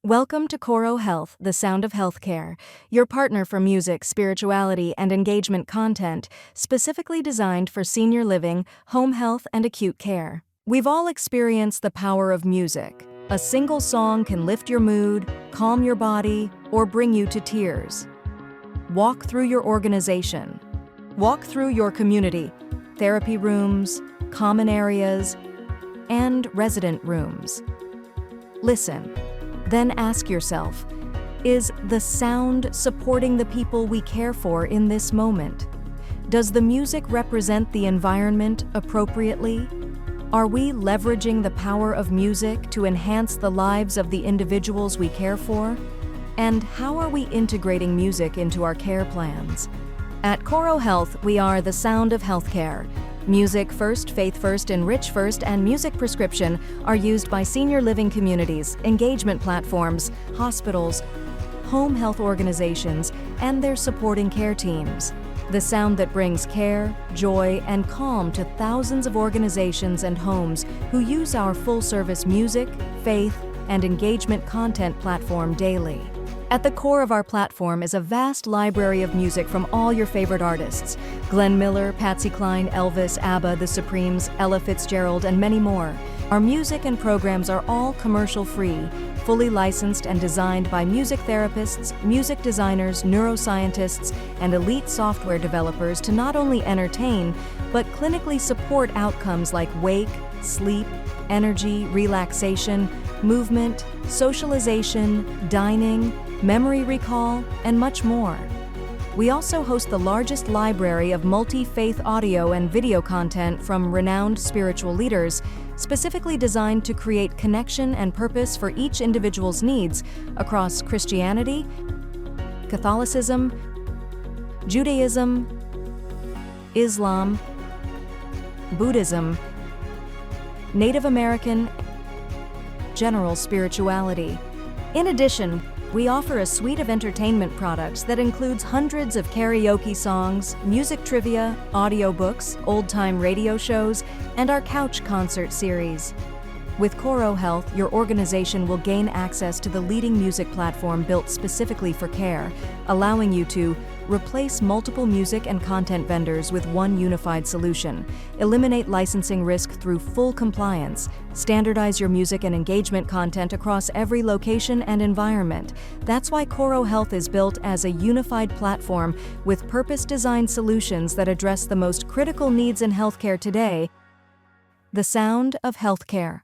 Welcome to Coro Health, the sound of healthcare, your partner for music, spirituality, and engagement content, specifically designed for senior living, home health, and acute care. We've all experienced the power of music. A single song can lift your mood, calm your body, or bring you to tears. Walk through your organization. Walk through your community, therapy rooms, common areas, and resident rooms. Listen. Then ask yourself, is the sound supporting the people we care for in this moment? Does the music represent the environment appropriately? Are we leveraging the power of music to enhance the lives of the individuals we care for? And how are we integrating music into our care plans? At Coro Health, we are the sound of healthcare. Music first, faith first, enrich first, and music prescription are used by senior living communities, engagement platforms, hospitals, home health organizations, and their supporting care teams. The sound that brings care, joy, and calm to thousands of organizations and homes who use our full-service music, faith, and engagement content platform daily. At the core of our platform is a vast library of music from all your favorite artists: Glenn Miller, Patsy Cline, Elvis, ABBA, The Supremes, Ella Fitzgerald, and many more. Our music and programs are all commercial-free, fully licensed and designed by music therapists, music designers, neuroscientists, and elite software developers to not only entertain, but clinically support outcomes like wake, sleep, energy, relaxation, movement, socialization, dining, memory recall, and much more. We also host the largest library of multi-faith audio and video content from renowned spiritual leaders, specifically designed to create connection and purpose for each individual's needs across Christianity, Catholicism, Judaism, Islam, Buddhism, Native American, general spirituality. In addition, we offer a suite of entertainment products that includes hundreds of karaoke songs, music trivia, audiobooks, old-time radio shows, and our couch concert series. With Coro Health, your organization will gain access to the leading music platform built specifically for care, allowing you to replace multiple music and content vendors with one unified solution, eliminate licensing risk through full compliance, standardize your music and engagement content across every location and environment. That's why Coro Health is built as a unified platform with purpose-designed solutions that address the most critical needs in healthcare today: the sound of healthcare.